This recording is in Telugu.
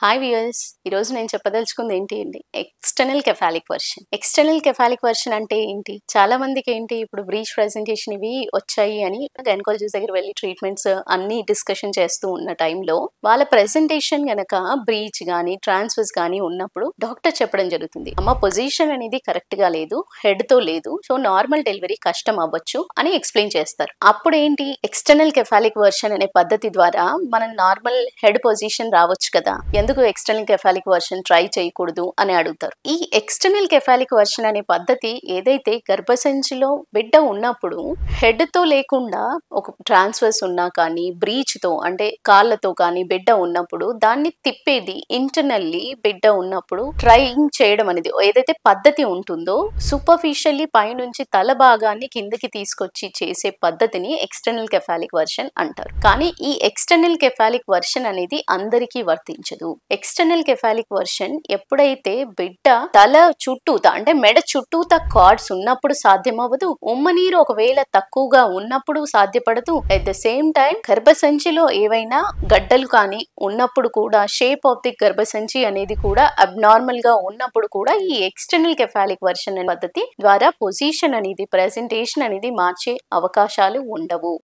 హాయ్ వ్యూయర్స్, ఈరోజు నేను చెప్పదలుచుకుంది ఏంటి అండి, ఎక్స్టర్నల్ కెఫాలిక్ వర్షన్. ఎక్స్టర్నల్ కెఫాలిక్ వర్షన్ అంటే ఏంటి? చాలా మందికి ఏంటి, ఇప్పుడు బ్రీచ్ ప్రెజెంటేషన్ ఇవి వచ్చాయి అని గైనకాలజిస్ట్ దగ్గర వెళ్ళి ట్రీట్మెంట్స్ అన్ని డిస్కషన్ చేస్తూ ఉన్న టైంలో వాళ్ళ ప్రెజెంటేషన్ గనక బ్రీచ్ కానీ ట్రాన్స్ఫర్స్ కానీ ఉన్నప్పుడు డాక్టర్ చెప్పడం జరుగుతుంది, అమ్మ పొజిషన్ అనేది కరెక్ట్ గా లేదు, హెడ్ తో లేదు, సో నార్మల్ డెలివరీ కష్టం అవ్వచ్చు అని ఎక్స్ప్లెయిన్ చేస్తారు. అప్పుడు ఏంటి, ఎక్స్టర్నల్ కెఫాలిక్ వర్షన్ అనే పద్ధతి ద్వారా మనం నార్మల్ హెడ్ పొజిషన్ రావచ్చు కదా, ఎందుకు ఎక్స్టర్నల్ కెఫాలిక్ వర్షన్ ట్రై చేయకూడదు అని అడుగుతారు. ఈ ఎక్స్టర్నల్ కెఫాలిక్ వర్షన్ అనే పద్ధతి ఏదైతే గర్భసంచిలో బిడ్డ ఉన్నప్పుడు హెడ్ తో లేకుండా ఒక ట్రాన్స్ఫర్స్ ఉన్నా కానీ బ్రీచ్ తో అంటే కాళ్ళతో కానీ బిడ్డ ఉన్నప్పుడు దాన్ని తిప్పేది ఇంటర్నల్లీ బిడ్డ ఉన్నప్పుడు ట్రైయింగ్ చేయడం అనేది ఏదైతే పద్ధతి ఉంటుందో సూపర్ఫిషియల్లీ పైనుంచి తల భాగాన్ని కిందకి తీసుకొచ్చి చేసే పద్ధతిని ఎక్స్టర్నల్ కెఫాలిక్ వర్షన్ అంటారు. కానీ ఈ ఎక్స్టర్నల్ కెఫాలిక్ వర్షన్ అనేది అందరికీ వర్తించదు. ఎక్స్టర్నల్ కెఫాలిక్ వర్షన్ ఎప్పుడైతే బిడ్డ తల చుట్టూతా అంటే మెడ చుట్టూతా కార్డ్స్ ఉన్నప్పుడు సాధ్యమవ్వదు, ఉమ్మనీరు ఒకవేళ తక్కువగా ఉన్నప్పుడు సాధ్యపడదు, అట్ ద సేమ్ టైం గర్భసంచిలో ఏవైనా గడ్డలు కానీ ఉన్నప్పుడు కూడా షేప్ ఆఫ్ ది గర్భసంచి అనేది కూడా అబ్నార్మల్ గా ఉన్నప్పుడు కూడా ఈ ఎక్స్టర్నల్ కెఫాలిక్ వర్షన్ అనే పద్ధతి ద్వారా పొజిషన్ అనేది ప్రెజెంటేషన్ అనేది మార్చే అవకాశాలు ఉండవు.